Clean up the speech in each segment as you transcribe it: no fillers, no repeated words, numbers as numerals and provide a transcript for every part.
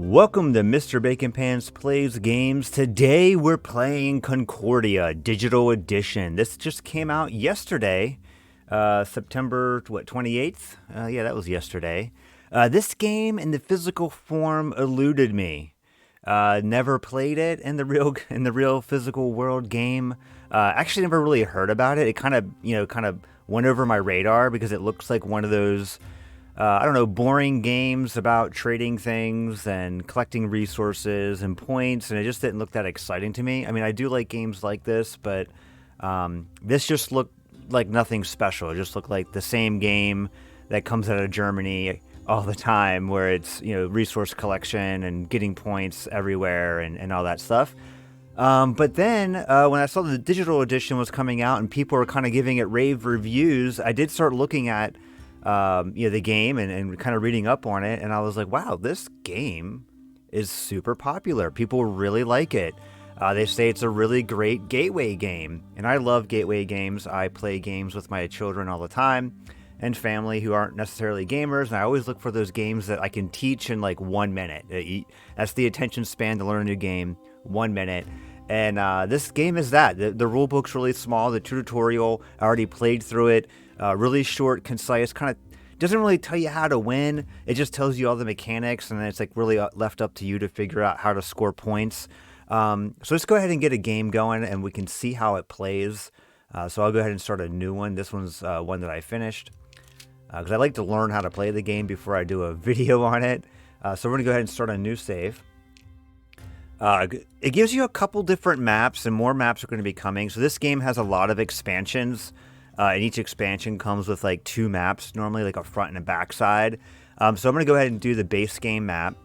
Welcome to Mr. Bacon Pants Plays Games. Today we're playing Concordia Digital Edition. This just came out yesterday, September 28th? Yeah, that was yesterday. This game in the physical form eluded me. Never played it in the real physical world game. Actually, never really heard about it. It kind of went over my radar because it looks like one of those I don't know, boring games about trading things and collecting resources and points, and it just didn't look that exciting to me. I mean, I do like games like this, but this just looked like nothing special. It just looked like the same game that comes out of Germany all the time, where it's, resource collection and getting points everywhere and all that stuff. But then when I saw the digital edition was coming out and people were kind of giving it rave reviews, I did start looking at the game and kind of reading up on it, and I was like, wow, this game is super popular. People really like it. They say it's a really great gateway game, and I love gateway games. I play games with my children all the time and family who aren't necessarily gamers, and I always look for those games that I can teach in like 1 minute. That's the attention span to learn a new game, 1 minute. And this game is that. The rule book's really small. The tutorial, I already played through it. Really short, concise, kind of doesn't really tell you how to win. It just tells you all the mechanics, and then it's like really left up to you to figure out how to score points. So let's go ahead and get a game going, and we can see how it plays. So I'll go ahead and start a new one. This one's one that I finished because I like to learn how to play the game before I do a video on it. So we're going to go ahead and start a new save. It gives you a couple different maps, and more maps are going to be coming. So this game has a lot of expansions. And each expansion comes with like 2 maps, normally like a front and a back side. So I'm going to go ahead and do the base game map.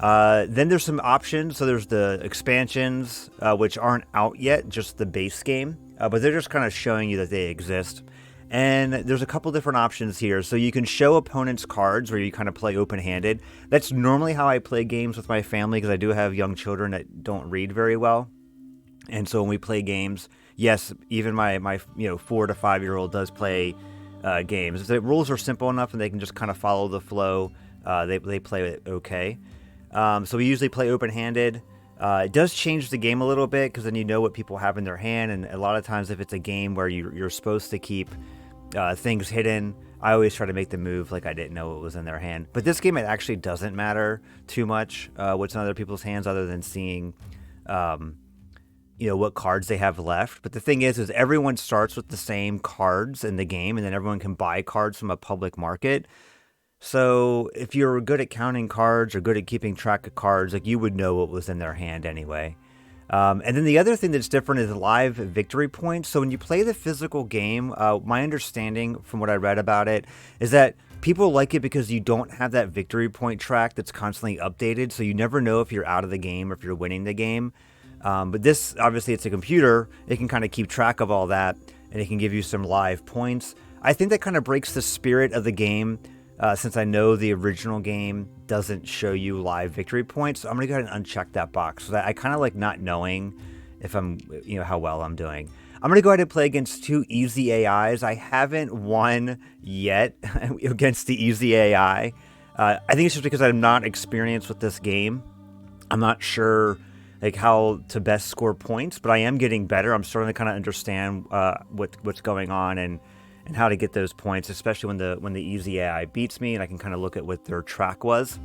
Then there's some options. So there's the expansions, which aren't out yet, just the base game. But they're just kind of showing you that they exist. And there's a couple different options here. So you can show opponents cards where you kind of play open-handed. That's normally how I play games with my family because I do have young children that don't read very well. And so when we play games, yes, even my 4 to 5 year old does play games. The rules are simple enough and they can just kind of follow the flow. They play it okay. So we usually play open-handed. It does change the game a little bit because then you know what people have in their hand. And a lot of times if it's a game where you're supposed to keep things hidden, I always try to make the move like I didn't know what was in their hand. But this game, it actually doesn't matter too much what's in other people's hands other than seeing what cards they have left. But the thing is everyone starts with the same cards in the game, and then everyone can buy cards from a public market. So if you're good at counting cards or good at keeping track of cards, like you would know what was in their hand anyway. And then the other thing that's different is live victory points. So when you play the physical game, my understanding from what I read about it is that people like it because you don't have that victory point track that's constantly updated. So you never know if you're out of the game or if you're winning the game. But this, obviously, it's a computer. It can kind of keep track of all that, and it can give you some live points. I think that kind of breaks the spirit of the game, since I know the original game doesn't show you live victory points. So I'm going to go ahead and uncheck that box. So I kind of like not knowing if I'm, how well I'm doing. I'm going to go ahead and play against 2 easy AIs. I haven't won yet against the easy AI. I think it's just because I'm not experienced with this game. I'm not sure like how to best score points, but I am getting better. I'm starting to kind of understand what's going on and how to get those points, especially when the easy AI beats me, and I can kind of look at what their track was.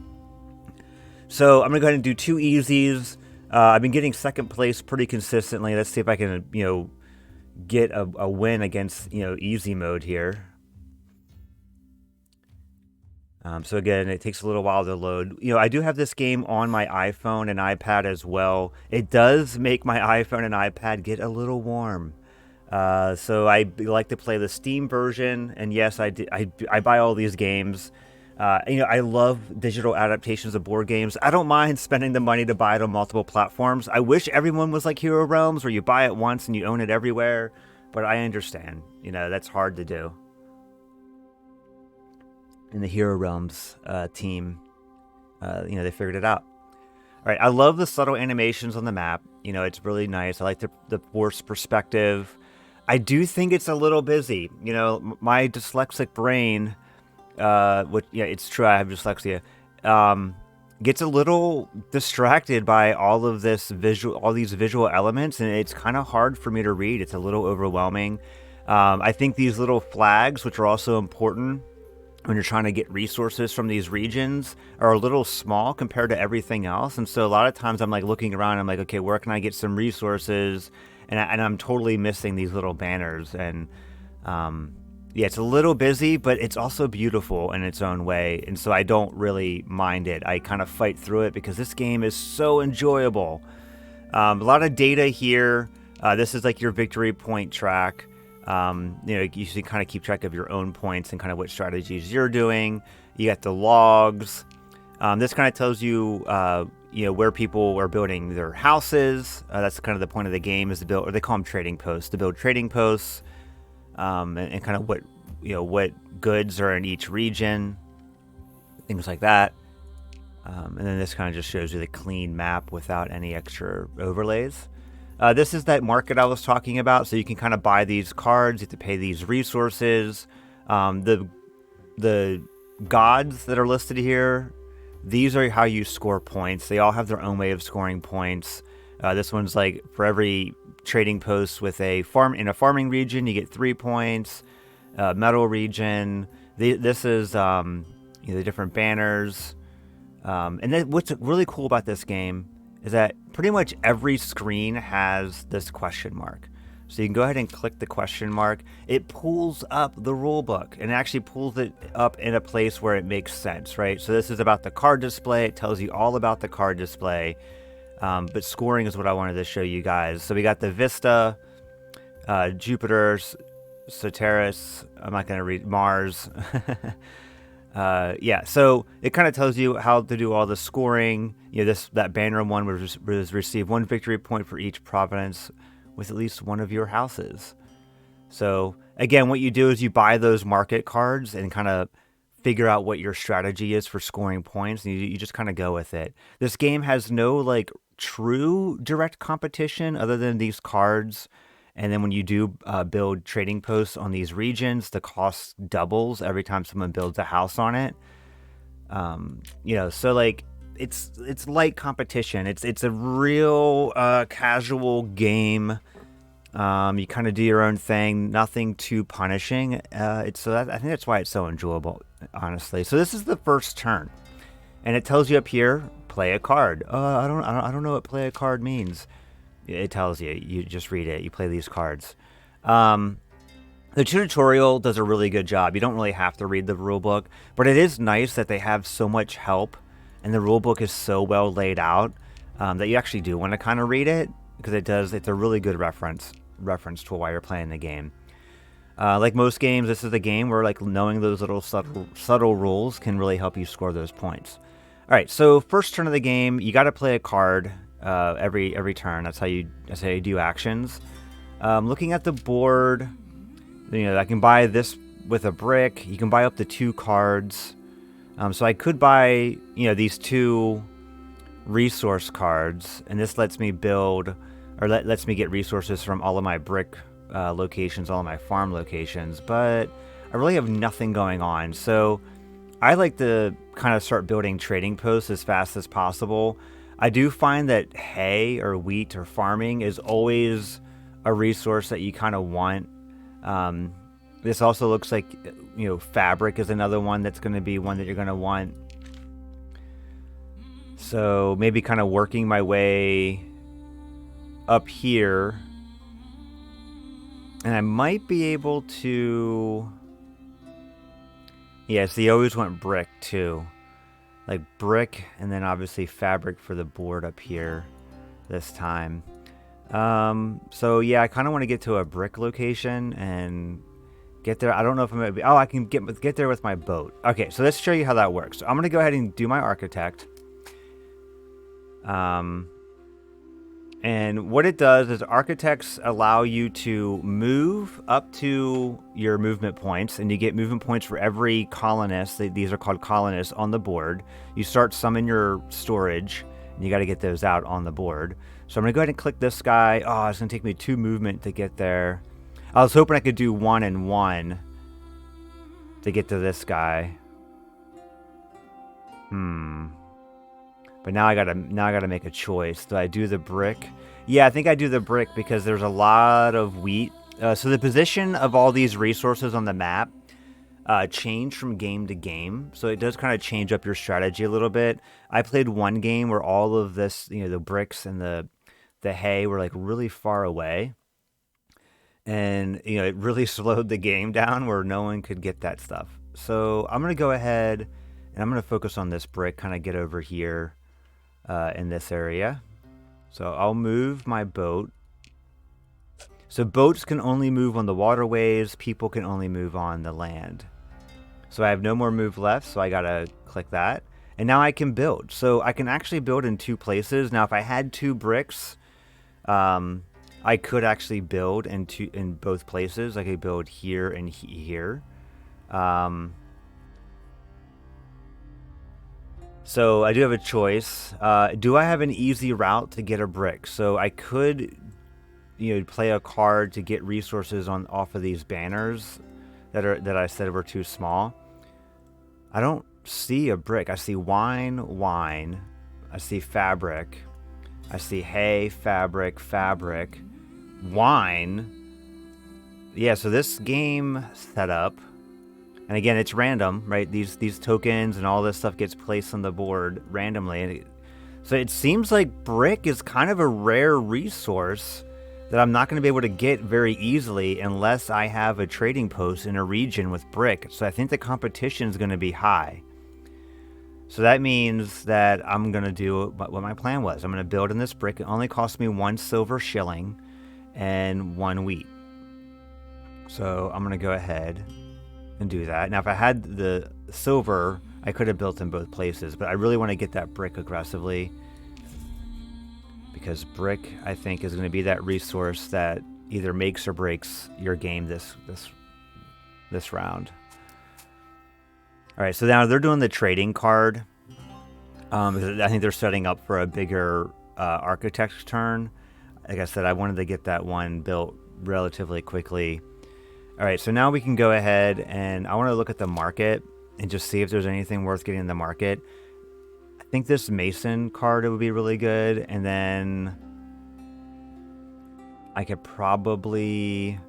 So I'm gonna go ahead and do 2 easies. I've been getting second place pretty consistently. Let's see if I can get a win against easy mode here. So again, it takes a little while to load. I do have this game on my iPhone and iPad as well. It does make my iPhone and iPad get a little warm. So I like to play the Steam version. And yes, I buy all these games. I love digital adaptations of board games. I don't mind spending the money to buy it on multiple platforms. I wish everyone was like Hero Realms, where you buy it once and you own it everywhere. But I understand. That's hard to do. And the Hero Realms team, they figured it out. All right, I love the subtle animations on the map. It's really nice. I like the forced perspective. I do think it's a little busy. My dyslexic brain, it's true, I have dyslexia. gets a little distracted by all these visual elements, and it's kind of hard for me to read. It's a little overwhelming. I think these little flags, which are also important when you're trying to get resources from these regions, are a little small compared to everything else. And so a lot of times I'm like looking around, I'm like, okay, where can I get some resources? And I'm totally missing these little banners. And yeah, it's a little busy, but it's also beautiful in its own way. And so I don't really mind it. I kind of fight through it because this game is so enjoyable. A lot of data here. This is like your victory point track. You should kind of keep track of your own points and kind of what strategies you're doing. You got the logs. This kind of tells you, where people are building their houses. That's kind of the point of the game, is to build, or they call them trading posts, to build trading posts, and kind of what goods are in each region, things like that. And then this kind of just shows you the clean map without any extra overlays. This is that market I was talking about, so you can kind of buy these cards, you have to pay these resources. The gods that are listed here, these are how you score points. They all have their own way of scoring points. This one's like for every trading post with a farm in a farming region, you get 3 points. Metal region, this is the different banners. And then what's really cool about this game is that pretty much every screen has this question mark. So you can go ahead and click the question mark. It pulls up the rule book and actually pulls it up in a place where it makes sense, right? So this is about the card display. It tells you all about the card display. But scoring is what I wanted to show you guys. So we got the Vista, Jupiter, Soteris. I'm not going to read Mars. So it kind of tells you how to do all the scoring. That banner one was receive 1 victory point for each province with at least one of your houses. So again, what you do is you buy those market cards and kind of figure out what your strategy is for scoring points, and you just kind of go with it. This game has no like true direct competition other than these cards. And then when you do build trading posts on these regions, the cost doubles every time someone builds a house on it. So like it's light competition. It's a real casual game. You kind of do your own thing, nothing too punishing. I think that's why it's so enjoyable, honestly. So this is the first turn, and it tells you up here, play a card. I don't know what play a card means. It tells you. You just read it. You play these cards. The tutorial does a really good job. You don't really have to read the rule book, but it is nice that they have so much help, and the rule book is so well laid out that you actually do want to kind of read it, because it's a really good reference tool while you're playing the game. Like most games, this is a game where like knowing those little subtle rules can really help you score those points. All right, so first turn of the game, you got to play a card every turn. That's how you do actions. Looking at the board, I can buy this with a brick. You can buy up to 2 cards. So I could buy these 2 resource cards, and this lets me build, or lets me get resources from all of my brick locations, all of my farm locations, but I really have nothing going on. So I like to kind of start building trading posts as fast as possible. I do find that hay or wheat or farming is always a resource that you kind of want. This also looks like, fabric is another one that's going to be one that you're going to want. So maybe kind of working my way up here. And I might be able to... Yeah, so you always want brick too. Like brick, and then obviously fabric for the board up here this time. So yeah, I kind of want to get to a brick location and get there. I don't know if I'm going to be... Oh, I can get there with my boat. Okay, so let's show you how that works. So I'm going to go ahead and do my architect. And what it does is architects allow you to move up to your movement points, and you get movement points for every colonist. These are called colonists on the board. You start some in your storage, and you got to get those out on the board. So I'm going to go ahead and click this guy. Oh, it's going to take me 2 movement to get there. I was hoping I could do 1 and 1 to get to this guy. But now I gotta make a choice. Do I do the brick? Yeah, I think I do the brick because there's a lot of wheat. So the position of all these resources on the map change from game to game. So it does kind of change up your strategy a little bit. I played one game where all of this, the bricks and the hay were like really far away. And, it really slowed the game down where no one could get that stuff. So I'm going to go ahead and I'm going to focus on this brick, kind of get over here in this area. So I'll move my boat. So boats can only move on the waterways. People can only move on the land. So I have no more move left. So I got to click that. And now I can build. So I can actually build in 2 places. Now, if I had 2 bricks, I could actually build in both places. I could build here and here. So I do have a choice. Do I have an easy route to get a brick? So I could, play a card to get resources off of these banners that I said were too small. I don't see a brick. I see wine. I see fabric. I see hay, fabric, wine. Yeah, so this game setup, and again, it's random, right? These tokens and all this stuff gets placed on the board randomly. So it seems like brick is kind of a rare resource that I'm not going to be able to get very easily unless I have a trading post in a region with brick. So I think the competition is going to be high. So that means that I'm going to do what my plan was. I'm going to build in this brick. It only cost me 1 silver shilling and 1 wheat. So I'm going to go ahead and do that. Now, if I had the silver, I could have built in both places, but I really want to get that brick aggressively because brick, I think, is going to be that resource that either makes or breaks your game this round. All right, so now they're doing the trading card. I think they're setting up for a bigger architect's turn. Like I said, I wanted to get that one built relatively quickly. All right, so now we can go ahead and I want to look at the market and just see if there's anything worth getting in the market. I think this Mason card would be really good. And then I could probably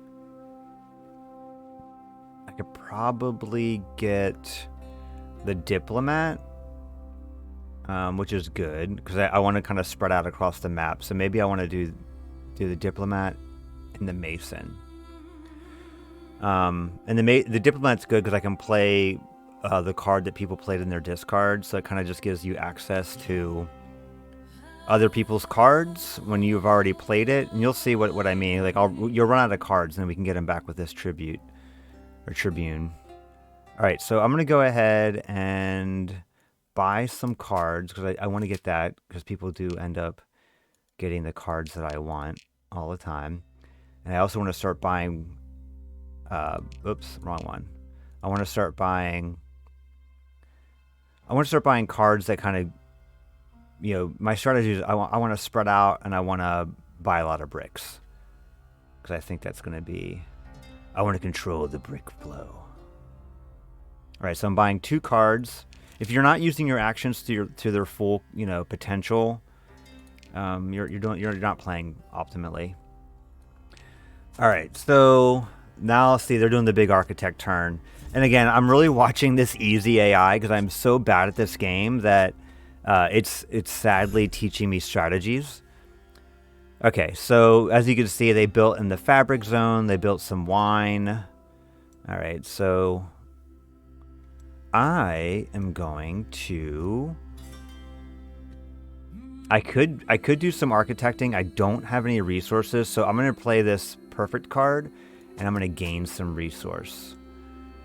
get the Diplomat, which is good because I want to kind of spread out across the map. So maybe I want to do the Diplomat and the Mason. And the Diplomat's good because I can play the card that people played in their discard. So it kind of just gives you access to other people's cards when you've already played it. And you'll see what I mean. Like you'll run out of cards and then we can get them back with this Tribune. All right, so I'm going to go ahead and buy some cards because I want to get that because people do end up getting the cards that I want all the time. And I also want to start buying, oops, wrong one. I want to start buying cards that kind of, my strategy is I want to spread out and I want to buy a lot of bricks because I think that's going to be, I want to control the brick flow. All right, so I'm buying 2 cards. If you're not using your actions to their full, potential, you're not playing optimally. All right, so now see they're doing the big architect turn, and again, I'm really watching this easy AI because I'm so bad at this game that it's sadly teaching me strategies. Okay, so as you can see, they built in the fabric zone. They built some wine. All right, so I am going to. I could do some architecting. I don't have any resources, so I'm going to play this perfect card, and I'm going to gain some resource.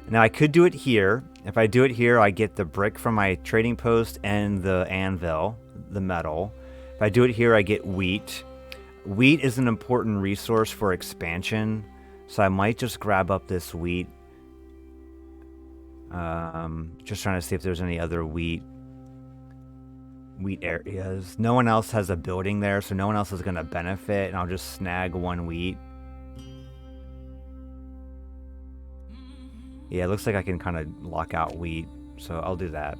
Now I could do it here. If I do it here, I get the brick from my trading post and the anvil, the metal. If I do it here, I get wheat. Wheat is an important resource for expansion, so I might just grab up this wheat. Just trying to see if there's any other wheat areas. No one else has a building there, so no one else is going to benefit, and I'll just snag 1 wheat. Yeah, it looks like I can kind of lock out wheat, so I'll do that.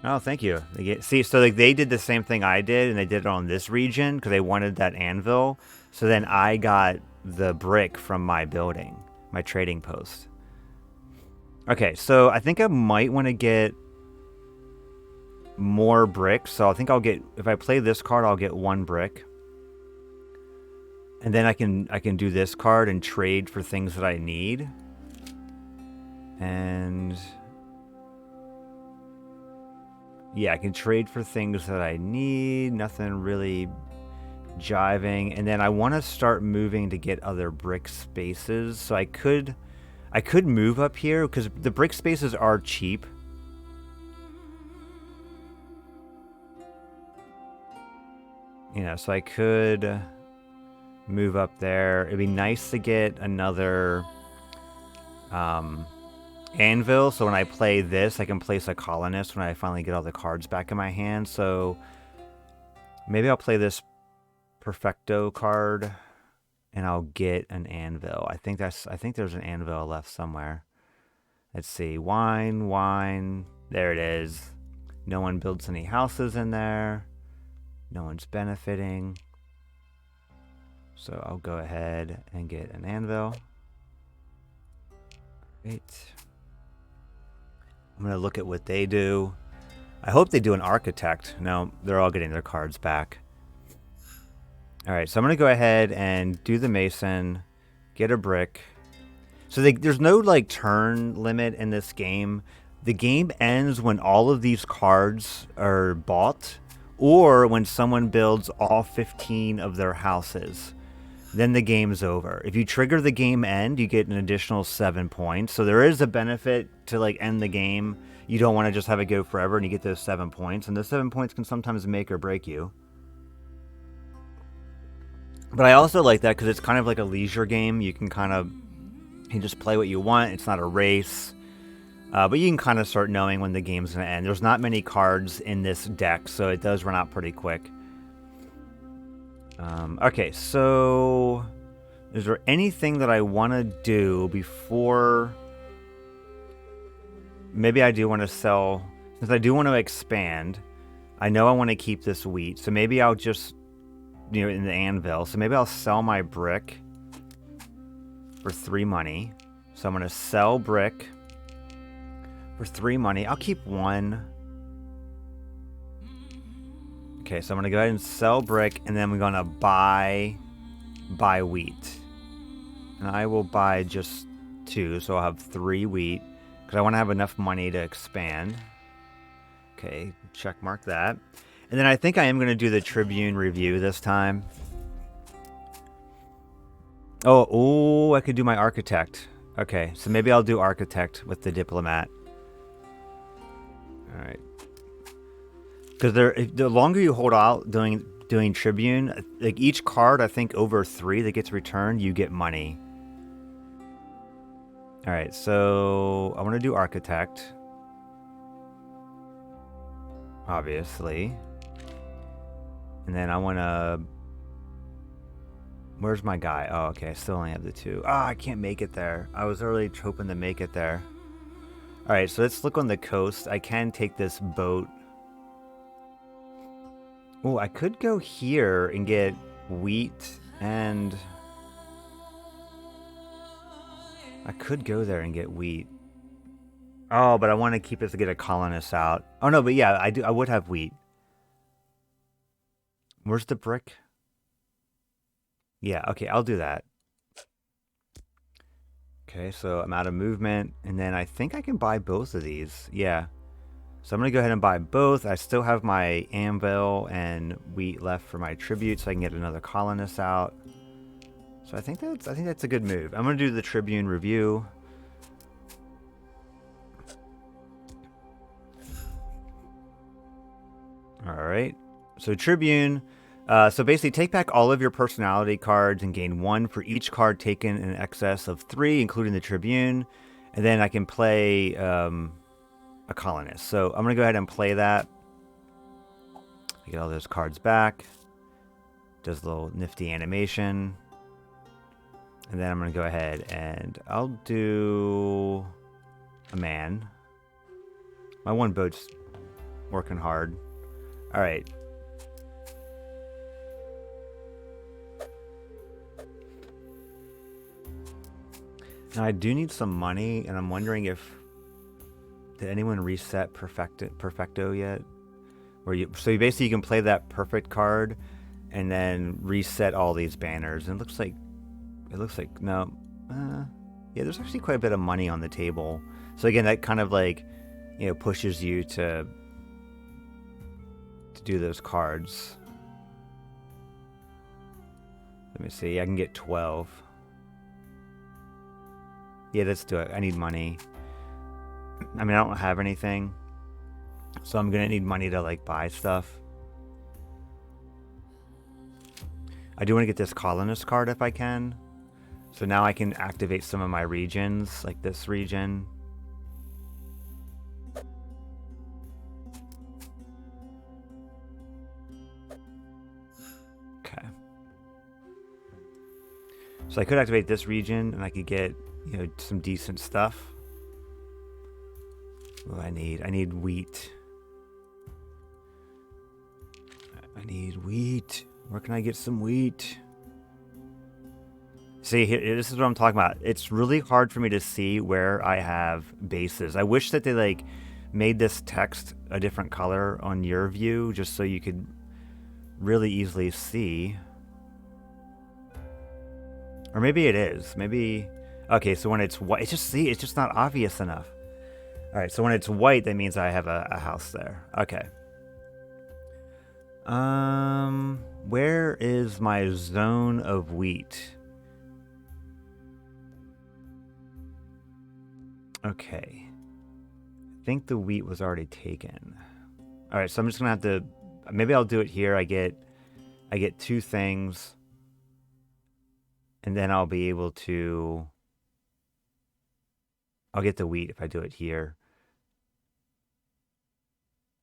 Oh, thank you. See, so like they did the same thing I did, and they did it on this region because they wanted that anvil. So then I got the brick from my building, my trading post. Okay, so I think I might want to get more bricks. So I think I'll get, if I play this card, I'll get 1 brick. And then I can do this card and trade for things that I need. And yeah, I can trade for things that I need. Nothing really jiving. And then I want to start moving to get other brick spaces. So I could move up here because the brick spaces are cheap. You know, so I could move up there. It'd be nice to get another anvil, so when I play this, I can place a colonist when I finally get all the cards back in my hand. So maybe I'll play this Perfecto card, and I'll get an anvil. I think there's an anvil left somewhere. Let's see, wine. There it is. No one builds any houses in there. No one's benefiting. So I'll go ahead and get an anvil. Great. I'm going to look at what they do. I hope they do an architect. No, they're all getting their cards back. All right, so I'm going to go ahead and do the mason, get a brick. So there's no like turn limit in this game. The game ends when all of these cards are bought or when someone builds all 15 of their houses. Then the game's over. If you trigger the game end, you get an additional 7 points. So there is a benefit to like end the game. You don't want to just have it go forever and you get those 7 points. And those 7 points can sometimes make or break you. But I also like that because it's kind of like a leisure game. You can just play what you want. It's not a race. But you can kind of start knowing when the game's going to end. There's not many cards in this deck, so it does run out pretty quick. Okay, so is there anything that I want to do before? Maybe I do want to sell, since I do want to expand. I know I want to keep this wheat, so maybe I'll just, in the anvil, so maybe I'll sell my brick for 3 money. So I'm going to sell brick for 3 money. I'll keep 1. Okay, so I'm going to go ahead and sell brick, and then we're going to buy wheat. And I will buy just 2, so I'll have 3 wheat, because I want to have enough money to expand. Okay, check mark that. And then I think I am going to do the Tribune review this time. Oh, I could do my architect. Okay, so maybe I'll do architect with the diplomat. All right. Because the longer you hold out doing Tribune, like each card, I think over 3 that gets returned, you get money. All right, so I want to do architect, obviously, and then I want to. Where's my guy? Oh, okay, I still only have the 2. Ah, I can't make it there. I was really hoping to make it there. All right, so let's look on the coast. I can take this boat. Oh, I could go here and get wheat, and I could go there and get wheat. Oh, but I want to keep this to get a colonist out. Oh no, but yeah, I would have wheat. Where's the brick? Yeah, okay, I'll do that. Okay, so I'm out of movement, and then I think I can buy both of these. Yeah. So I'm going to go ahead and buy both. I still have my anvil and wheat left for my tribute, so I can get another colonist out. So I think that's a good move. I'm going to do the Tribune review. All right. So Tribune. So basically, take back all of your personality cards and gain 1 for each card taken in excess of 3, including the Tribune. And then I can play a colonist. So I'm going to go ahead and play that. Get all those cards back. Does a little nifty animation. And then I'm going to go ahead and I'll do a man. My one boat's Working hard. All right. Now I do need some money, and I'm wondering if did anyone reset Perfecto yet? Where you basically you can play that perfect card, and then reset all these banners. And it looks like no, yeah. There's actually quite a bit of money on the table. So again, that kind of like, you know, pushes you to do those cards. Let me see. I can get 12. Yeah, let's do it. I need money. I mean, I don't have anything, so I'm gonna need money to like buy stuff. I do want to get this colonist card if I can. So now I can activate some of my regions, like this region. Okay. So I could activate this region, and I could get, you know, some decent stuff. What do I need? I need wheat. I need wheat. Where can I get some wheat? See, this is what I'm talking about. It's really hard for me to see where I have bases. I wish that they like made this text a different color on your view, just so you could really easily see. Or maybe it is. Maybe. Okay, so when it's white, it's just not obvious enough. All right, so when it's white, that means I have a house there. Okay. Where is my zone of wheat? Okay. I think the wheat was already taken. All right, so I'm just gonna have to. Maybe I'll do it here. I get 2 things, and then I'll be able to. I'll get the wheat if I do it here.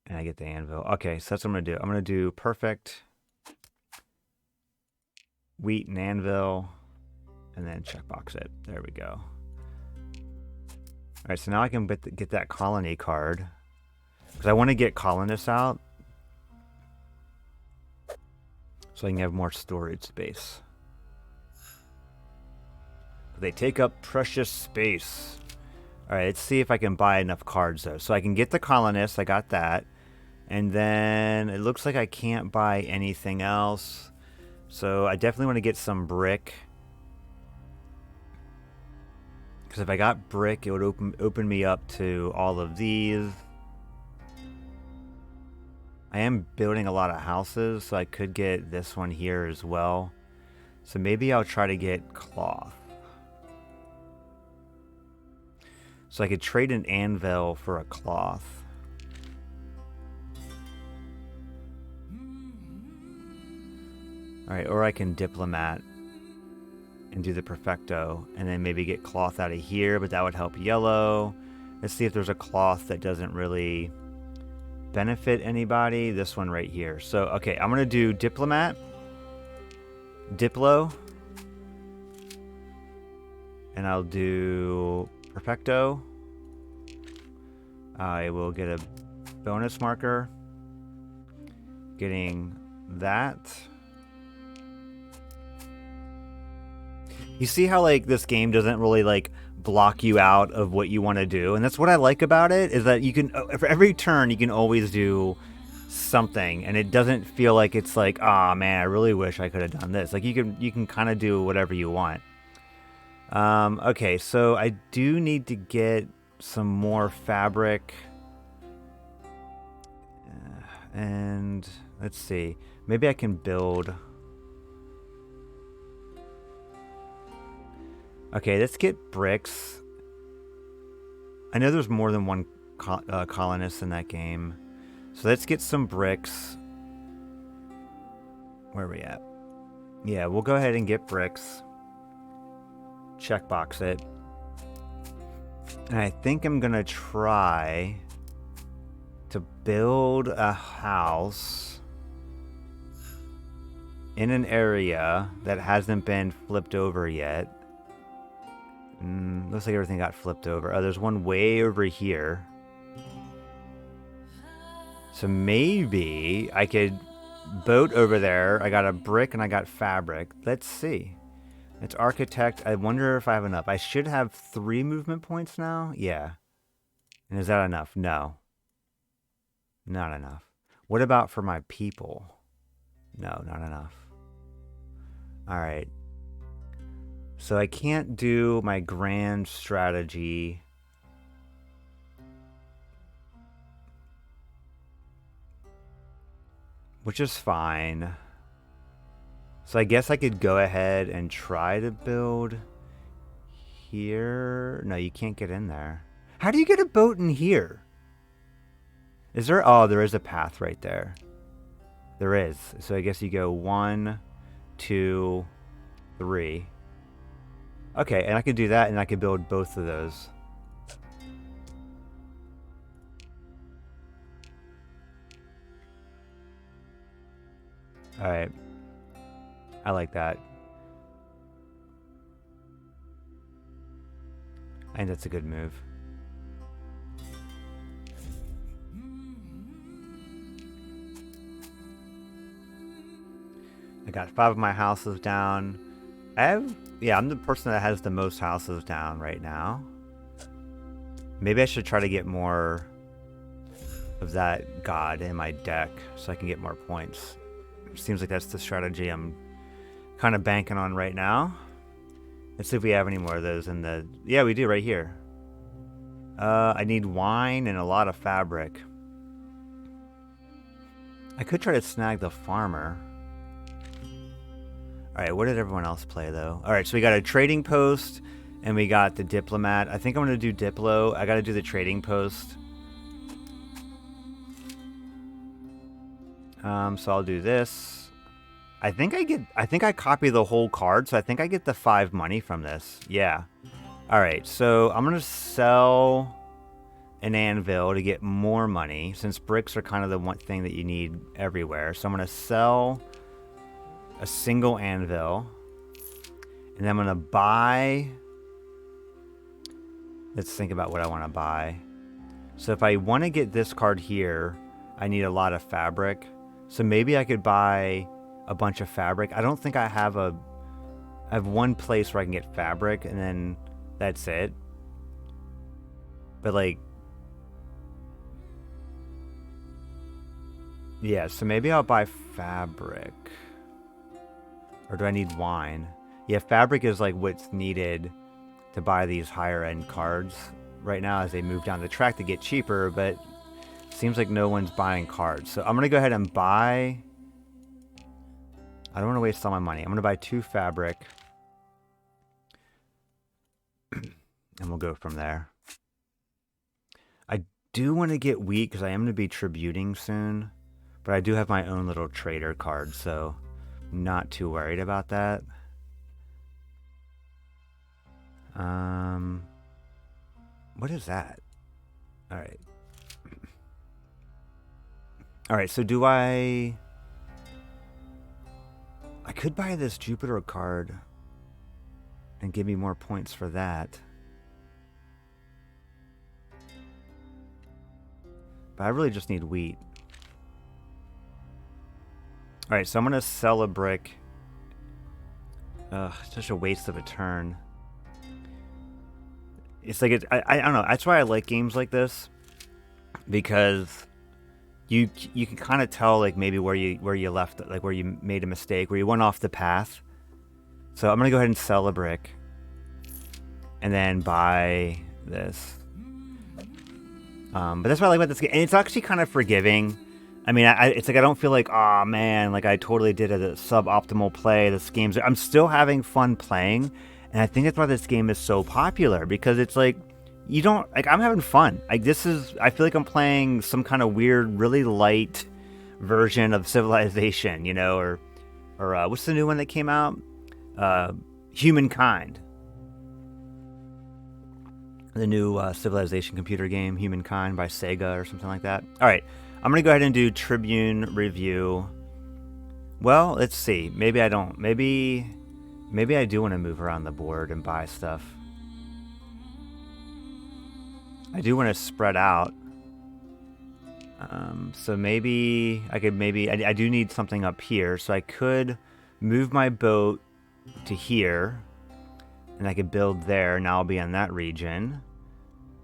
And I get the anvil. Okay, so that's what I'm going to do. I'm going to do perfect, wheat and anvil, and then checkbox it. There we go. All right, so now I can get that colony card, because I want to get colonists out so I can have more storage space. They take up precious space. All right, let's see if I can buy enough cards, though. So I can get the colonists. I got that. And then it looks like I can't buy anything else. So I definitely want to get some brick. Because if I got brick, it would open me up to all of these. I am building a lot of houses, so I could get this one here as well. So maybe I'll try to get cloth. So I could trade an anvil for a cloth. Alright, or I can diplomat and do the perfecto, and then maybe get cloth out of here, but that would help yellow. Let's see if there's a cloth that doesn't really benefit anybody. This one right here. So, okay, I'm going to do diplomat, diplo, and I'll do perfecto. I will get a bonus marker. Getting that. You see how like this game doesn't really like block you out of what you want to do, and that's what I like about it, is that you can, for every turn you can always do something, and it doesn't feel like it's like, oh man, I really wish I could have done this. Like you can kind of do whatever you want. Okay, so I do need to get some more fabric, and let's see, maybe I can build. Okay, let's get bricks. I know there's more than one colonist in that game. So let's get some bricks. Where are we at? Yeah, we'll go ahead and get bricks. Checkbox it. And I think I'm going to try to build a house in an area that hasn't been flipped over yet. Looks like everything got flipped over. Oh, there's one way over here. So maybe I could boat over there. I got a brick and I got fabric. Let's see. It's architect. I wonder if I have enough. I should have 3 movement points now. Yeah. And is that enough? No. Not enough. What about for my people? No, not enough. All right. So I can't do my grand strategy. Which is fine. So I guess I could go ahead and try to build here. No, you can't get in there. How do you get a boat in here? Is there? Oh, there is a path right there. There is. So I guess you go 1, 2, 3. Okay, and I could do that, and I could build both of those. All right. I like that. I think that's a good move. I got 5 of my houses down. Yeah, I'm the person that has the most houses down right now. Maybe I should try to get more of that god in my deck so I can get more points. Seems like that's the strategy I'm kind of banking on right now. Let's see if we have any more of those in the... Yeah, we do right here. I need wine and a lot of fabric. I could try to snag the farmer. Alright, what did everyone else play, though? Alright, so we got a trading post, and we got the diplomat. I think I'm going to do Diplo. I got to do the trading post. So I'll do this. I think I copy the whole card, so I think I get the 5 money from this. Yeah. Alright, so I'm going to sell an anvil to get more money, since bricks are kind of the one thing that you need everywhere. So I'm going to sell a single anvil, and then I'm going to buy... Let's think about what I want to buy. So if I want to get this card here, I need a lot of fabric. So maybe I could buy a bunch of fabric. I don't think I have I have one place where I can get fabric, and then that's it. But like... Yeah, so maybe I'll buy fabric. Or do I need wine? Yeah, fabric is like what's needed to buy these higher end cards right now as they move down the track to get cheaper, but seems like no one's buying cards. So I'm going to go ahead and buy... I don't want to waste all my money. I'm going to buy 2 fabric. And we'll go from there. I do want to get wheat because I am going to be tributing soon. But I do have my own little trader card, so I'm not too worried about that. What is that? Alright. Alright, so do I could buy this Jupiter card and give me more points for that. But I really just need wheat. Alright, so I'm going to sell a brick. Ugh, such a waste of a turn. It's like, I don't know, that's why I like games like this. Because you can kind of tell like maybe where you left, like where you made a mistake, where you went off the path. So I'm going to go ahead and sell a brick. And then buy this. But that's what I like about this game. And it's actually kind of forgiving. I mean, it's like I don't feel like, oh man, like I totally did a suboptimal play. This game's... I'm still having fun playing. And I think that's why this game is so popular. Because it's like, you don't... Like, I'm having fun. Like, this is... I feel like I'm playing some kind of weird, really light version of Civilization, you know? Or what's the new one that came out? Humankind. The new Civilization computer game, Humankind by Sega or something like that. Alright, I'm going to go ahead and do Tribune review. Well, let's see. Maybe I don't. Maybe I do want to move around the board and buy stuff. I do want to spread out. So maybe I could I do need something up here, so I could move my boat to here, and I could build there. Now I'll be in that region.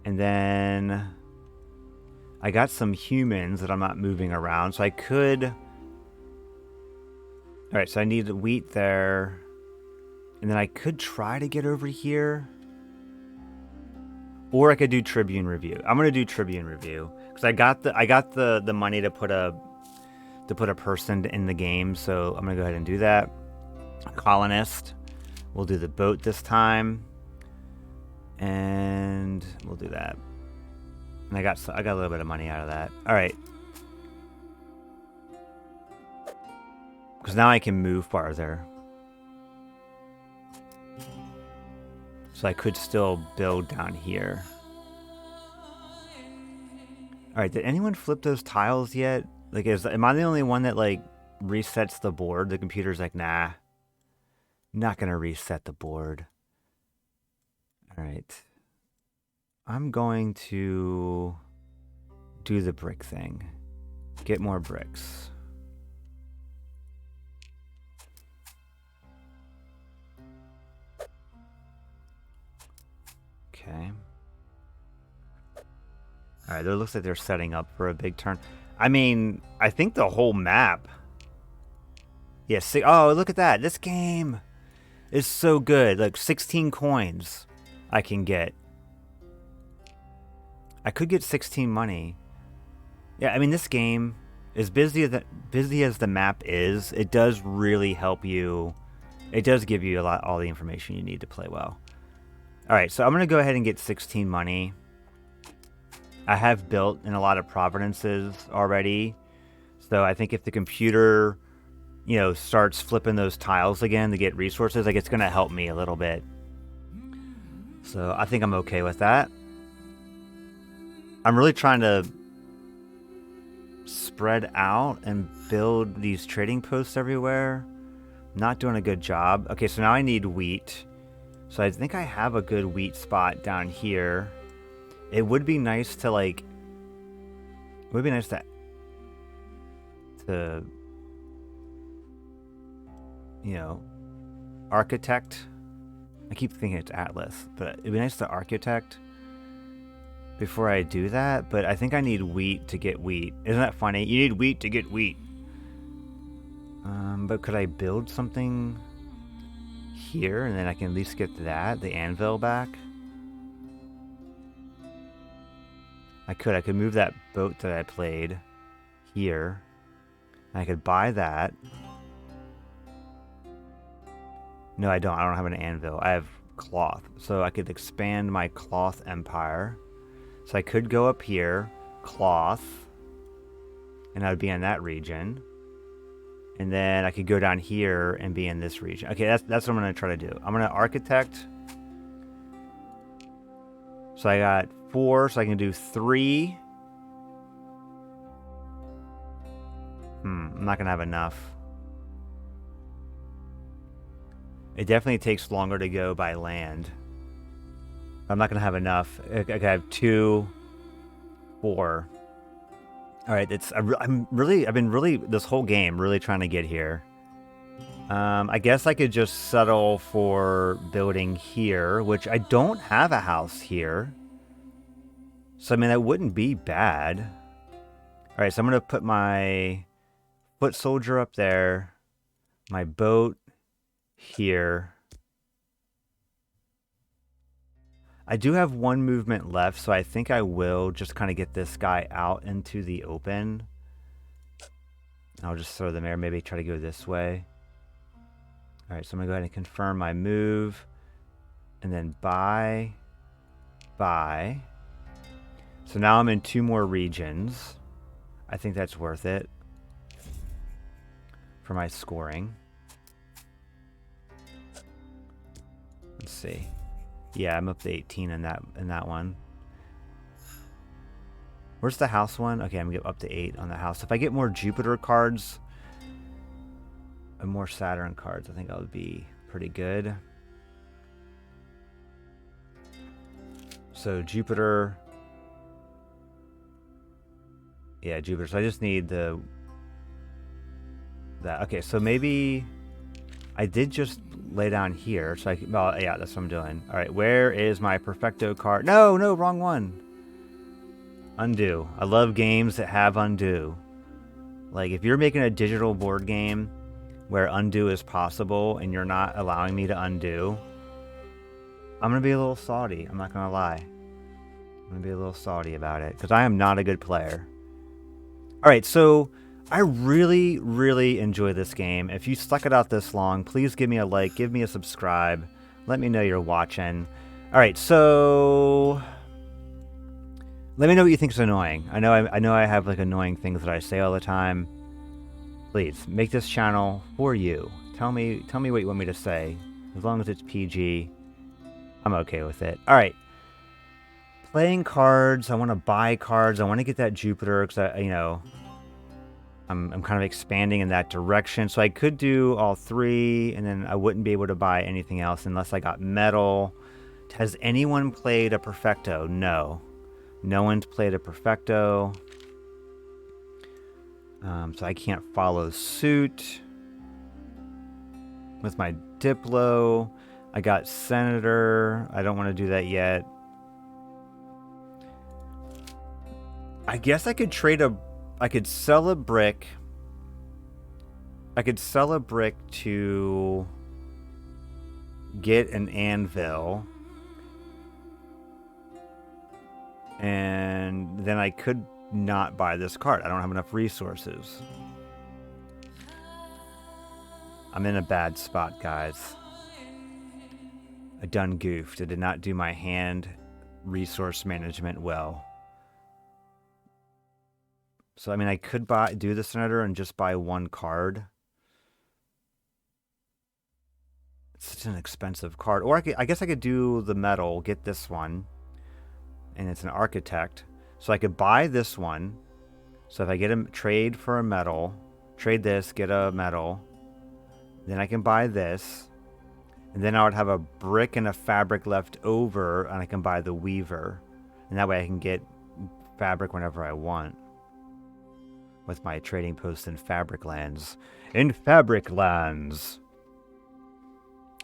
And then I got some humans that I'm not moving around, so I could... Alright, so I need wheat there. And then I could try to get over here. Or I could do Tribune Review. I'm gonna do Tribune Review. Because I got the money to put a person in the game, so I'm gonna go ahead and do that. Colonist. We'll do the boat this time. And we'll do that. And I got a little bit of money out of that. Alright. Because now I can move farther. So I could still build down here. Alright, did anyone flip those tiles yet? Like, am I the only one that, like, resets the board? The computer's like, nah. Not gonna reset the board. Alright. I'm going to do the brick thing. Get more bricks. Okay. Alright, it looks like they're setting up for a big turn. I mean, I think the whole map... Yeah, see, oh, look at that. This game is so good. Like, 16 coins I can get. I could get 16 money. Yeah, I mean, this game, as busy as the map is, it does really help you. It does give you all the information you need to play well. Alright, so I'm going to go ahead and get 16 money. I have built in a lot of providences already. So I think if the computer, you know, starts flipping those tiles again to get resources, like, it's going to help me a little bit. So I think I'm okay with that. I'm really trying to spread out and build these trading posts everywhere. Not doing a good job. Okay, so now I need wheat. So I think I have a good wheat spot down here. It would be nice to, like... It would be nice to... You know... Architect. I keep thinking it's Atlas. But it'd be nice to architect before I do that. But I think I need wheat to get wheat. Isn't that funny? You need wheat to get wheat. But could I build something here, and then I can at least get the anvil back? I could move that boat that I played here. And I could buy that. No, I don't. I don't have an anvil. I have cloth. So I could expand my cloth empire. So I could go up here, cloth, and I would be in that region. And then I could go down here and be in this region. Okay, that's what I'm going to try to do. I'm going to architect. So I got 4, so I can do 3. I'm not going to have enough. It definitely takes longer to go by land. I'm not going to have enough. I have 2, 4. All right, I've been really this whole game really trying to get here. I guess I could just settle for building here, which I don't have a house here. So I mean, that wouldn't be bad. All right, so I'm gonna put my foot soldier up there, my boat here. I do have 1 movement left, so I think I will just kind of get this guy out into the open. I'll just throw them there, maybe try to go this way. All right, so I'm going to go ahead and confirm my move. And then buy. So now I'm in 2 more regions. I think that's worth it for my scoring. Let's see. Yeah, I'm up to 18 in that one. Where's the house one? Okay, I'm gonna get up to 8 on the house. If I get more Jupiter cards and more Saturn cards, I think that would be pretty good. So Jupiter. Yeah, Jupiter. So I just need the... that. Okay, so maybe... I did just lay down here, so I can... Well, yeah, that's what I'm doing. Alright, where is my Perfecto card? No, no, wrong one. Undo. I love games that have undo. Like, if you're making a digital board game where undo is possible and you're not allowing me to undo, I'm going to be a little salty. I'm not going to lie. I'm going to be a little salty about it because I am not a good player. Alright, so... I really, really enjoy this game. If you stuck it out this long, please give me a like, give me a subscribe. Let me know you're watching. All right, so let me know what you think is annoying. I know I have like annoying things that I say all the time. Please make this channel for you. Tell me what you want me to say. As long as it's PG, I'm okay with it. All right. Playing cards. I want to buy cards. I want to get that Jupiter because I'm kind of expanding in that direction. So I could do all three, and then I wouldn't be able to buy anything else unless I got metal. Has anyone played a Perfecto? No. No one's played a Perfecto. So I can't follow suit. With my Diplo. I got Senator. I don't want to do that yet. I guess I could trade a... I could sell a brick. I could sell a brick to get an anvil. And then I could not buy this card. I don't have enough resources. I'm in a bad spot, guys. I done goofed. I did not do my hand resource management well. So, I mean, I could do the Senator and just buy one card. It's such an expensive card. Or I guess I could do the metal, get this one. And it's an architect. So I could buy this one. So if I get a trade for a metal, trade this, get a metal. Then I can buy this. And then I would have a brick and a fabric left over. And I can buy the weaver. And that way I can get fabric whenever I want. With my trading post in Fabric Lands. In Fabric Lands!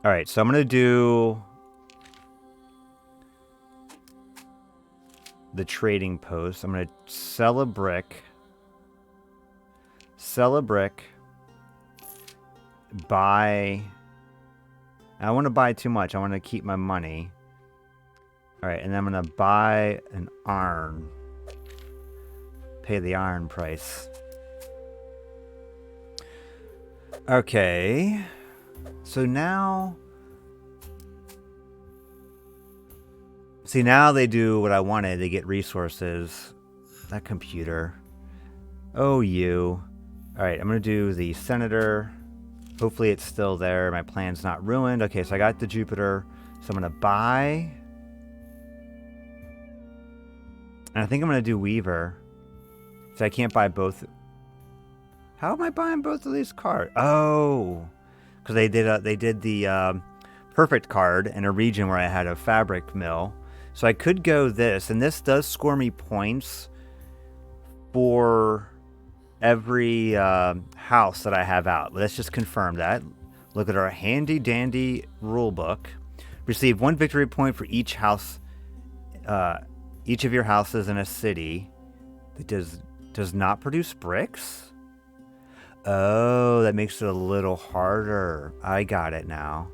Alright, so I'm going to do the trading post. I'm going to sell a brick. Sell a brick. Buy... I don't want to buy too much. I want to keep my money. Alright, and then I'm going to buy an iron. Pay the iron price. Okay. So now... See, now they do what I wanted. They get resources. That computer. Oh, you. Alright, I'm going to do the Senator. Hopefully it's still there. My plan's not ruined. Okay, so I got the Jupiter. So I'm going to buy. And I think I'm going to do Weaver. So I can't buy both. How am I buying both of these cards? Oh, because they did the perfect card in a region where I had a fabric mill. So I could go this, and this does score me points for every house that I have out. Let's just confirm that. Look at our handy dandy rule book. Receive 1 victory point for each house, each of your houses in a city. It does not produce bricks? Oh, that makes it a little harder. I got it now.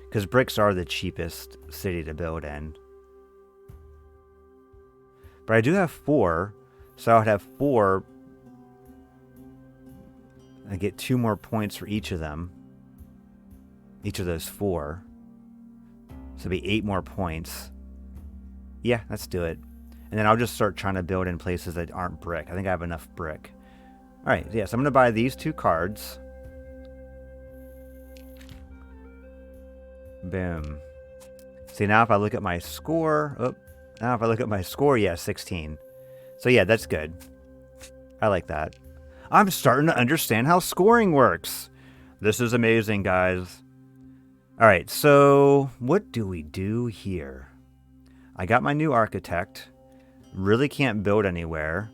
Because bricks are the cheapest city to build in. But I do have 4. So I would have 4. I get 2 more points for each of them. Each of those 4. So it'd be 8 more points. Yeah, let's do it. And then I'll just start trying to build in places that aren't brick. I think I have enough brick. Alright, yeah, so I'm going to buy these 2 cards. Boom. See, now if I look at my score... Oh, now if I look at my score, yeah, 16. So yeah, that's good. I like that. I'm starting to understand how scoring works. This is amazing, guys. Alright, so what do we do here? I got my new architect. Really can't build anywhere.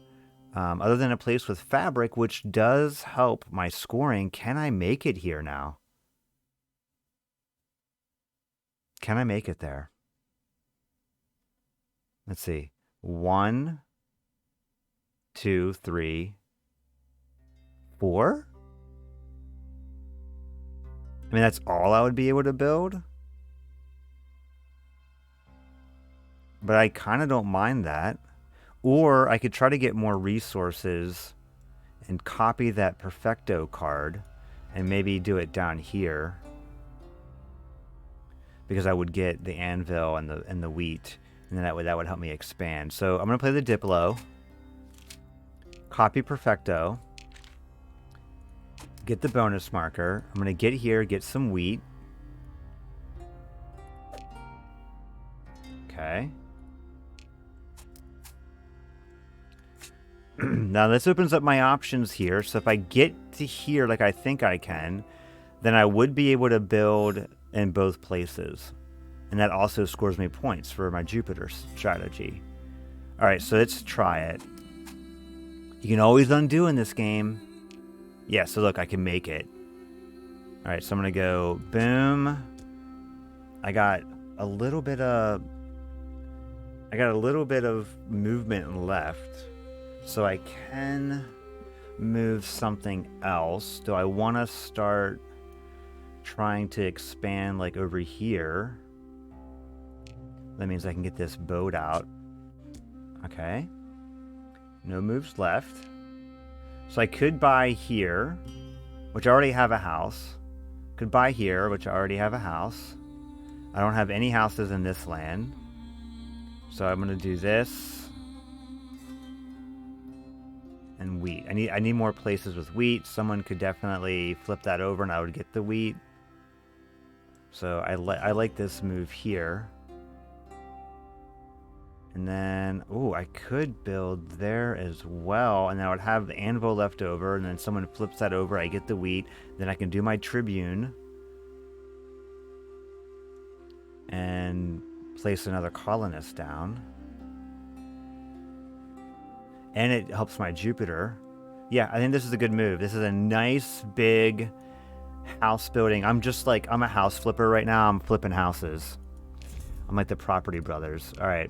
Other than a place with fabric, which does help my scoring. Can I make it here now? Can I make it there? Let's see. 1, 2, 3, 4? I mean, that's all I would be able to build? But I kind of don't mind that. Or I could try to get more resources and copy that Perfecto card and maybe do it down here. Because I would get the anvil and the wheat, and then that would help me expand. So I'm gonna play the Diplo, copy Perfecto, get the bonus marker. I'm gonna get here, get some wheat. Okay. Now this opens up my options here. So if I get to here like I think I can, then I would be able to build in both places. And that also scores me points for my Jupiter strategy. All right, so let's try it. You can always undo in this game. Yeah, so look, I can make it. All right, so I'm gonna go boom. I got a little bit of movement left. So I can move something else. Do I want to start trying to expand like over here? That means I can get this boat out. Okay. No moves left. So I could buy here, which I already have a house. Could buy here, which I already have a house. I don't have any houses in this land. So I'm going to do this. And wheat. I need more places with wheat. Someone could definitely flip that over and I would get the wheat. So I like this move here. And then, oh, I could build there as well. And then I would have the anvil left over. And then someone flips that over. I get the wheat. Then I can do my tribune. And place another colonist down. And it helps my Jupiter. Yeah, I think this is a good move. This is a nice, big house building. I'm a house flipper right now. I'm flipping houses. I'm like the Property Brothers. All right.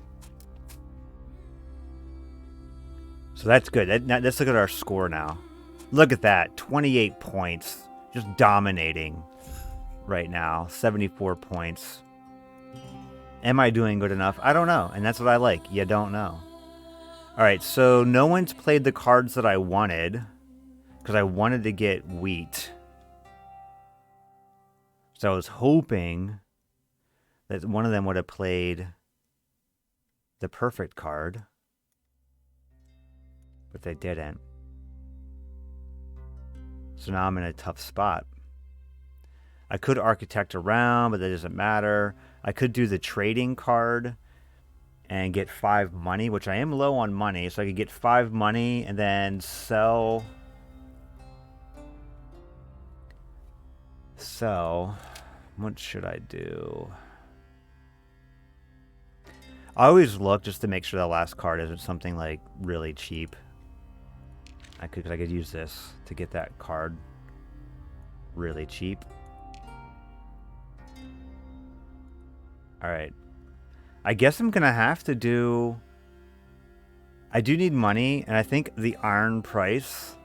So that's good. Let's look at our score now. Look at that. 28 points. Just dominating right now. 74 points. Am I doing good enough? I don't know. And that's what I like. You don't know. All right, so no one's played the cards that I wanted because I wanted to get wheat. So I was hoping that one of them would have played the perfect card, but they didn't. So now I'm in a tough spot. I could architect around, but that doesn't matter. I could do the trading card and get 5 money, which I am low on money, so I could get 5 money and then sell. What should I do? I always look just to make sure the last card isn't something like really cheap. I could use this to get that card really cheap. All right. I guess I'm going to have to do... I do need money, and I think the iron price...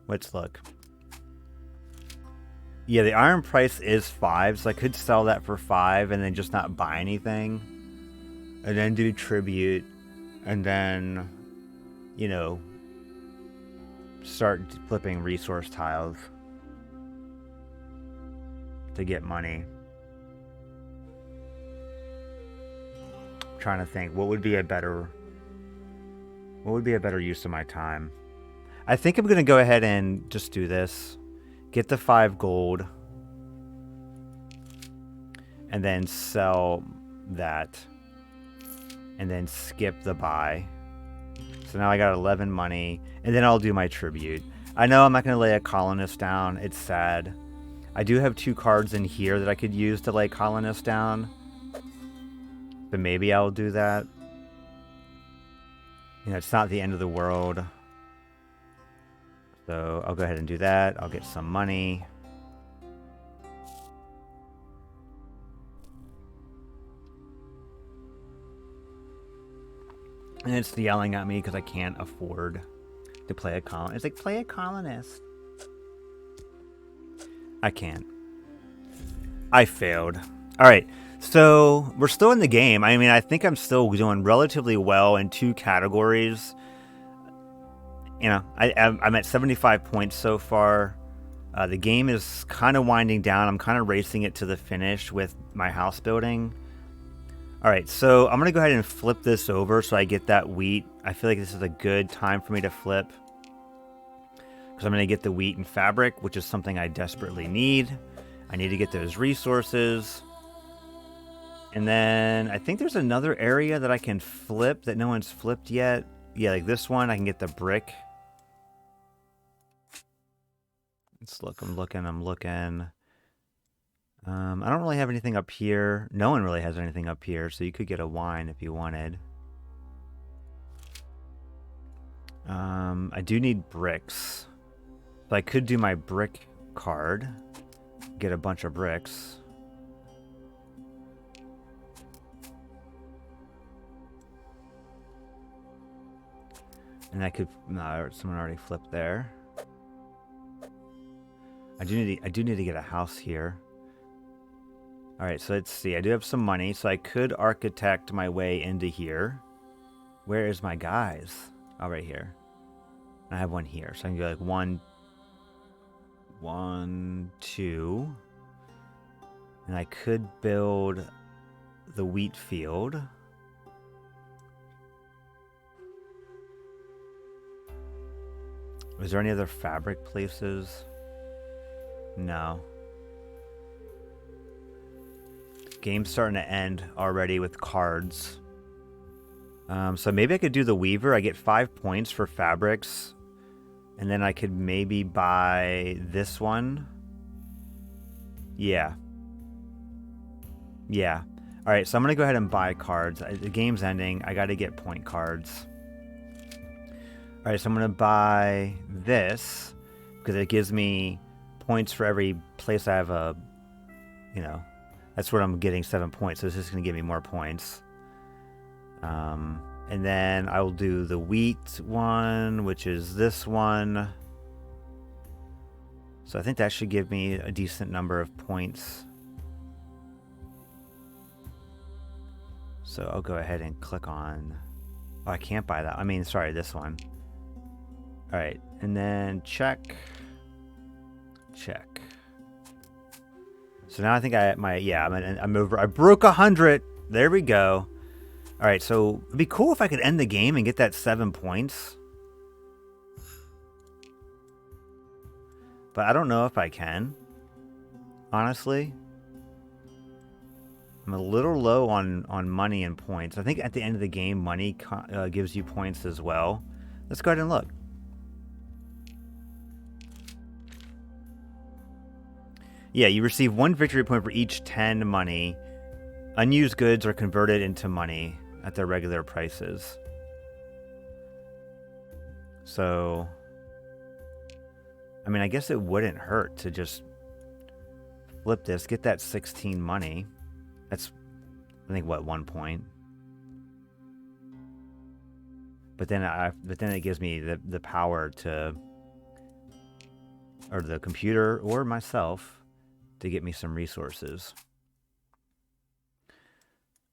Let's look. Yeah, the iron price is 5, so I could sell that for 5 and then just not buy anything. And then do tribute, and then, you know, start flipping resource tiles to get money. Trying to think what would be a better use of my time. I think I'm gonna go ahead and just do this, get the 5 gold, and then sell that, and then skip the buy. So now I got 11 money, and then I'll do my tribute. I know I'm not gonna lay a colonist down. It's sad. I do have 2 cards in here that I could use to lay colonists down. But maybe I'll do that. You know, it's not the end of the world. So I'll go ahead and do that. I'll get some money. And it's yelling at me because I can't afford to play a colonist. It's like, play a colonist. I can't. I failed. All right. So we're still in the game. I mean, I think I'm still doing relatively well in 2 categories. You know, I'm at 75 points so far. The game is kind of winding down. I'm kind of racing it to the finish with my house building. All right, so I'm going to go ahead and flip this over so I get that wheat. I feel like this is a good time for me to flip, because I'm going to get the wheat and fabric, which is something I desperately need. I need to get those resources. And then I think there's another area that I can flip that no one's flipped yet. Yeah, like this one, I can get the brick. Let's look. I'm looking. I don't really have anything up here. No one really has anything up here, so you could get a wine if you wanted. I do need bricks. So I could do my brick card, get a bunch of bricks. And I could, no, someone already flipped there. I do need to get a house here. All right, so let's see. I do have some money, so I could architect my way into here. Where is my guys? Oh, right here. I have one here, so I can go like 1, 2. And I could build the wheat field. Is there any other fabric places? No. Game's starting to end already with cards. So maybe I could do the weaver. I get 5 points for fabrics. And then I could maybe buy this one. Yeah. Yeah. All right, so I'm going to go ahead and buy cards. The game's ending. I got to get point cards. All right, so I'm going to buy this because it gives me points for every place I have a, you know, that's where I'm getting 7 points. So this is going to give me more points. And then I will do the wheat one, which is this one. So I think that should give me a decent number of points. So I'll go ahead and click on... Oh, I can't buy that. I mean, sorry, this one. All right, and then check. Check. So now I think I'm over. I broke 100. There we go. All right, so it'd be cool if I could end the game and get that 7 points. But I don't know if I can. Honestly. I'm a little low on money and points. I think at the end of the game, money gives you points as well. Let's go ahead and look. Yeah, you receive 1 victory point for each 10 money. Unused goods are converted into money at their regular prices. So, I mean, I guess it wouldn't hurt to just flip this, get that 16 money. That's, I think, what, 1 point. But then it gives me the power to, or the computer or myself, to get me some resources.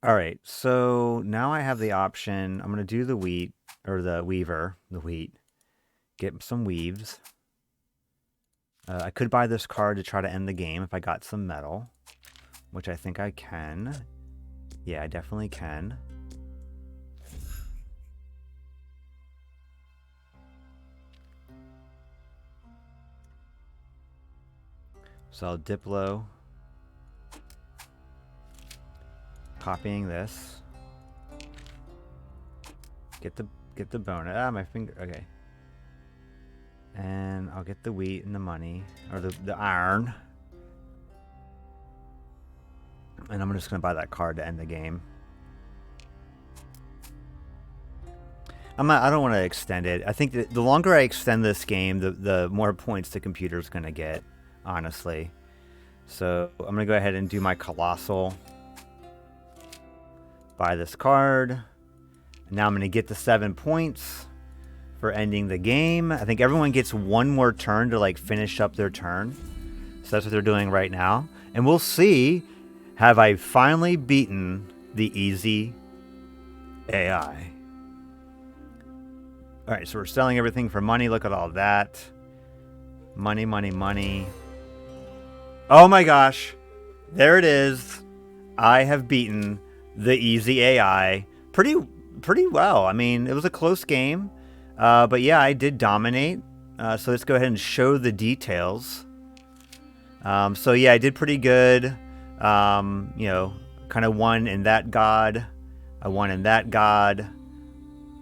All right, so now I have the option. I'm going to do the wheat, or the weaver, the wheat. Get some weaves. I could buy this card to try to end the game if I got some metal, which I think I can. Yeah, I definitely can. So I'll Diplo. Copying this. Get the bonus. Ah, my finger. Okay. And I'll get the wheat and the money, or the iron. And I'm just gonna buy that card to end the game. I don't want to extend it. I think that the longer I extend this game, the more points the computer's going to get, honestly. So I'm going to go ahead and do my Colossal. Buy this card. Now I'm going to get the 7 points for ending the game. I think everyone gets one more turn to like finish up their turn. So that's what they're doing right now. And we'll see, have I finally beaten the easy AI? All right, so we're selling everything for money. Look at all that. Money, money, money. Oh my gosh. There it is. I have beaten the easy AI pretty well. I mean, it was a close game. But yeah, I did dominate. So let's go ahead and show the details. So yeah, I did pretty good. You know, kind of won in that god. I won in that god.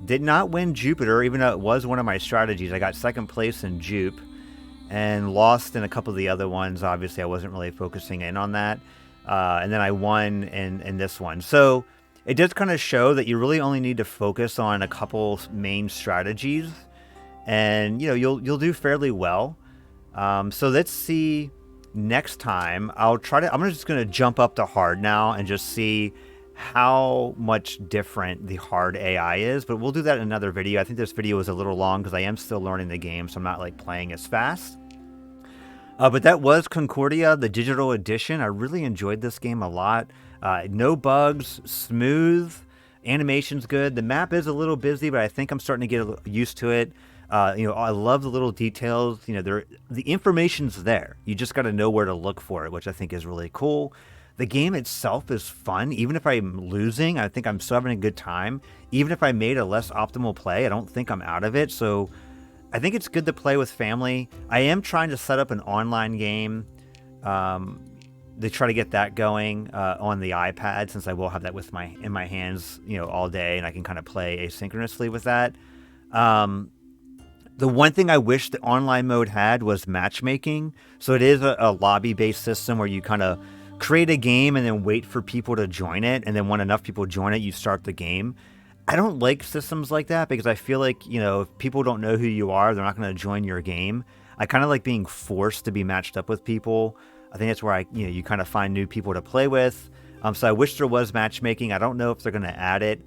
Did not win Jupiter, even though it was one of my strategies. I got second place in Jupe and lost in a couple of the other ones. Obviously, I wasn't really focusing in on that. And then I won in this one. So it does kind of show that you really only need to focus on a couple main strategies, and you know you'll do fairly well. So let's see next time. I'm just gonna jump up to hard now and just see how much different the hard AI is, but we'll do that in another video. I think this video was a little long because I am still learning the game, so I'm not like playing as fast. But that was Concordia, the digital edition. I really enjoyed this game a lot. No bugs, smooth, animation's good. The map is a little busy, but I think I'm starting to get used to it. You know, I love the little details. You know, the information's there. You just got to know where to look for it, which I think is really cool. The game itself is fun. Even if I'm losing, I think I'm still having a good time. Even if I made a less optimal play, I don't think I'm out of it. So I think it's good to play with family. I am trying to set up an online game to try to get that going on the iPad, since I will have that in my hands, you know, all day, and I can kind of play asynchronously with that. The one thing I wish the online mode had was matchmaking. So it is a lobby-based system where you kind of create a game and then wait for people to join it, and then when enough people join it, you start the game. I don't like systems like that because I feel like, you know, if people don't know who you are, they're not going to join your game. I kind of like being forced to be matched up with people. I think that's where you kind of find new people to play with. So I wish there was matchmaking. I don't know if they're going to add it.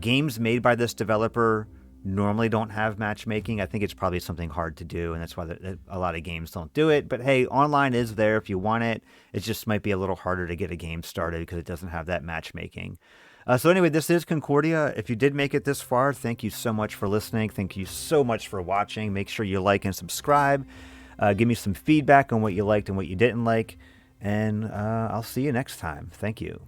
Games made by this developer normally don't have matchmaking. I think it's probably something hard to do, and that's why a lot of games don't do it. But hey, online is there if you want it. It just might be a little harder to get a game started because it doesn't have that matchmaking. So anyway, this is Concordia. If you did make it this far, thank you so much for listening. Thank you so much for watching. Make sure you like and subscribe. Give me some feedback on what you liked and what you didn't like. And I'll see you next time. Thank you.